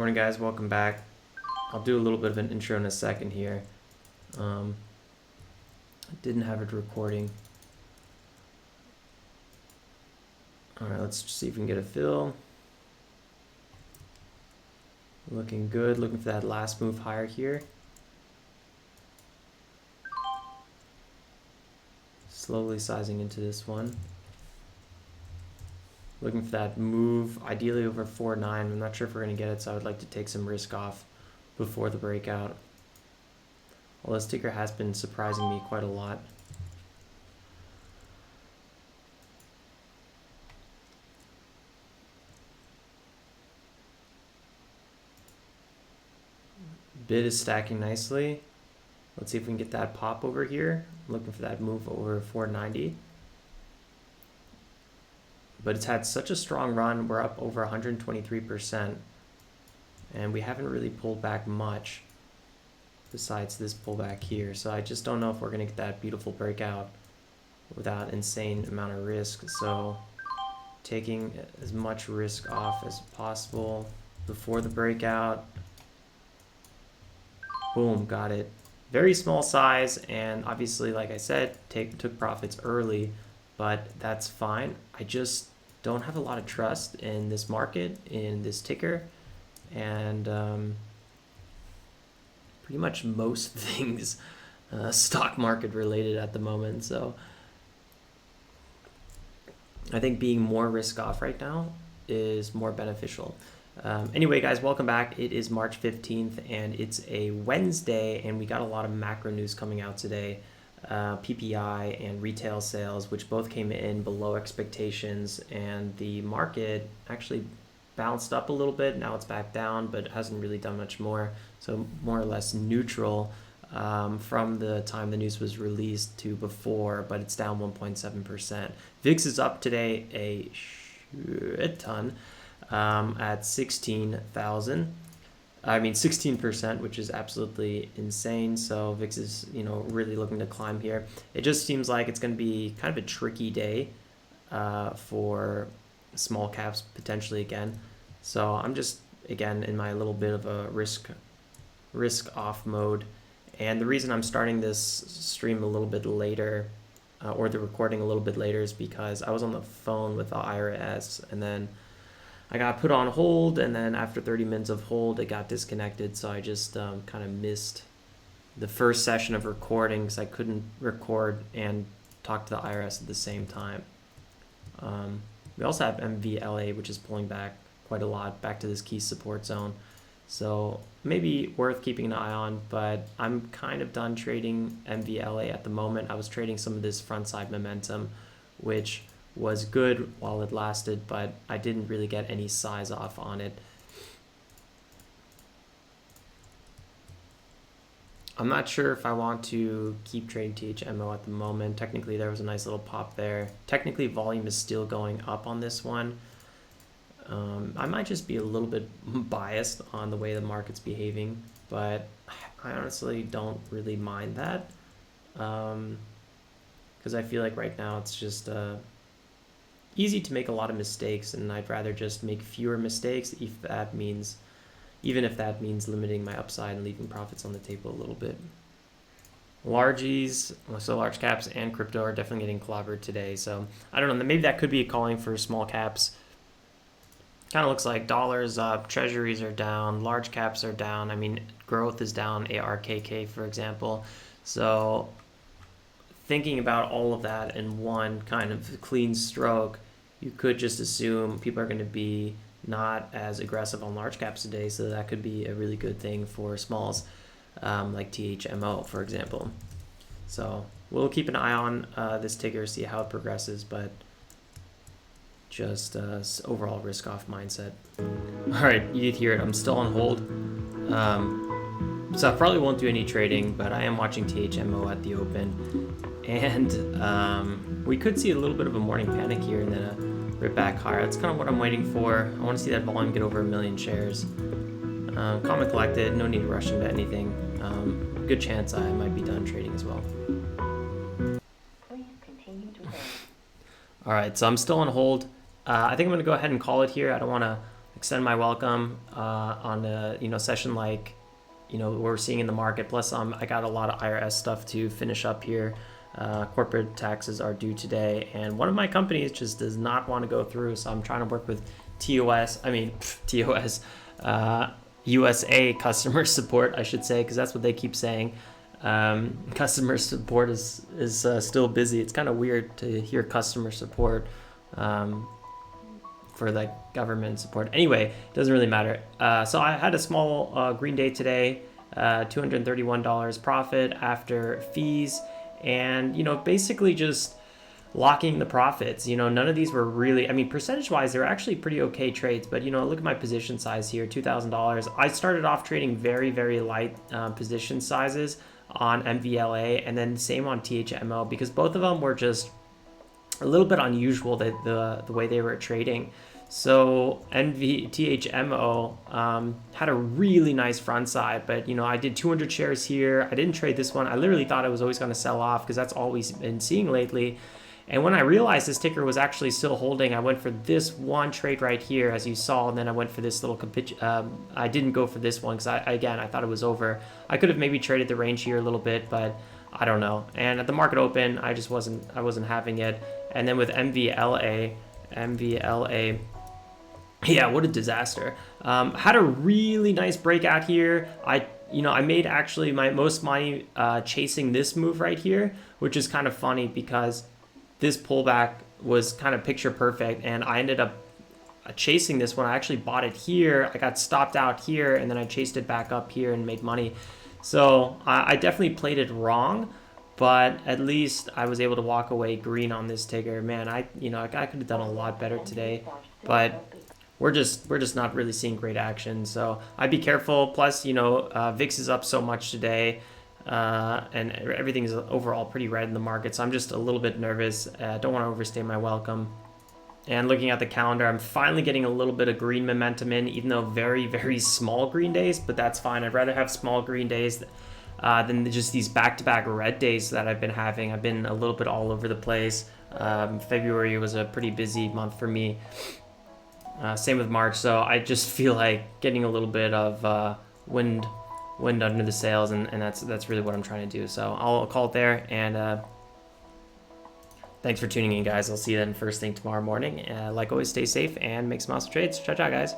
Morning guys, welcome back. I'll do a little bit of an intro in a second here. I didn't have it recording. Alright, let's see if we can get a fill. Looking good, looking for that last move higher here. Slowly sizing into this one. Looking for that move, ideally over 4.9. I'm not sure if we're going to get it, so I would like to take some risk off before the breakout. Well, this ticker has been surprising me quite a lot. Bid is stacking nicely. Let's see if we can get that pop over here. I'm looking for that move over 490. But it's had such a strong run. We're up over 123%. And we haven't really pulled back much besides this pullback here. So I just don't know if we're going to get that beautiful breakout without insane amount of risk. So taking as much risk off as possible before the breakout. Boom, got it. Very small size, and obviously, like I said, took profits early, but that's fine. I just don't have a lot of trust in this market, in this ticker, and pretty much most things stock market related at the moment. So I think being more risk off right now is more beneficial. Anyway, guys, welcome back. It is March 15th and it's a Wednesday, and we got a lot of macro news coming out today. PPI and retail sales, which both came in below expectations, and the market actually bounced up a little bit. Now it's back down, but hasn't really done much more. So more or less neutral from the time the news was released to before, but it's down 1.7%. VIX is up today a shit ton. At 16,000. I mean 16%, which is absolutely insane. So VIX is, really looking to climb here. It just seems like it's going to be kind of a tricky day for small caps potentially again. So I'm just again in my little bit of a risk off mode. And the reason I'm starting this stream a little bit later, or the recording a little bit later, is because I was on the phone with the IRS, and then I got put on hold, and then after 30 minutes of hold, it got disconnected. So I just kind of missed the first session of recording because I couldn't record and talk to the IRS at the same time. We also have MVLA, which is pulling back quite a lot, back to this key support zone. So maybe worth keeping an eye on, but I'm kind of done trading MVLA at the moment. I was trading some of this front side momentum, which was good while it lasted, but I didn't really get any size off on it. I'm not sure if I want to keep trading THMO at the moment. Technically, there was a nice little pop there. Technically, volume is still going up on this one. I might just be a little bit biased on the way the market's behaving, but I honestly don't really mind that because I feel like right now it's just easy to make a lot of mistakes, and I'd rather just make fewer mistakes even if that means limiting my upside and leaving profits on the table a little bit. Largies, so large caps and crypto are definitely getting clobbered today. So I don't know, maybe that could be a calling for small caps. Kind of looks like dollars up, treasuries are down, large caps are down. I mean, growth is down, ARKK, for example. So thinking about all of that in one kind of clean stroke, you could just assume people are going to be not as aggressive on large caps today, so that could be a really good thing for smalls, like THMO, for example. So we'll keep an eye on this ticker, see how it progresses, but just overall risk-off mindset. All right, you did hear it. I'm still on hold. So I probably won't do any trading, but I am watching THMO at the open. And we could see a little bit of a morning panic here and then a rip back higher. That's kind of what I'm waiting for. I want to see that volume get over 1 million shares. Calm and collected, no need to rush into anything. Good chance I might be done trading as well. Please continue to hold. All right, so I'm still on hold. I think I'm going to go ahead and call it here. I don't want to extend my welcome on a session like we're seeing in the market. Plus, I got a lot of IRS stuff to finish up here. Corporate taxes are due today, and one of my companies just does not want to go through. So I'm trying to work with USA customer support, I should say, because that's what they keep saying. Customer support is still busy. It's kind of weird to hear customer support for like government support. Anyway, it doesn't really matter. So I had a small green day today, $231 profit after fees, and basically just locking the profits. None of these were really, percentage wise, they were actually pretty okay trades, but look at my position size here, $2,000. I started off trading very, very light position sizes on MVLA, and then same on THMO, because both of them were just a little bit unusual, the way they were trading. So THMO had a really nice front side, but I did 200 shares here. I didn't trade this one. I literally thought it was always going to sell off because that's all we've been seeing lately. And when I realized this ticker was actually still holding, I went for this one trade right here, as you saw, and then I went for this little I didn't go for this one because I thought it was over. I could have maybe traded the range here a little bit, but I don't know. And at the market open, I wasn't having it. And then with MVLA, yeah, what a disaster. Had a really nice breakout here. I made actually my most money chasing this move right here, which is kind of funny because this pullback was kind of picture perfect, and I ended up chasing this one. I actually bought it here. I got stopped out here, and then I chased it back up here and made money. So I definitely played it wrong, but at least I was able to walk away green on this ticker. Man, I could have done a lot better today, but we're just not really seeing great action. So I'd be careful. Plus, VIX is up so much today. And everything is overall pretty red in the market, so I'm just a little bit nervous. Don't want to overstay my welcome. And looking at the calendar, I'm finally getting a little bit of green momentum in, even though very, very small green days, but that's fine. I'd rather have small green days than just these back-to-back red days that I've been having. I've been a little bit all over the place. February was a pretty busy month for me. Same with March, so I just feel like getting a little bit of wind under the sails, and that's really what I'm trying to do. So I'll call it there, and thanks for tuning in, guys. I'll see you then first thing tomorrow morning. Like always, stay safe and make some awesome trades. Ciao, ciao, guys.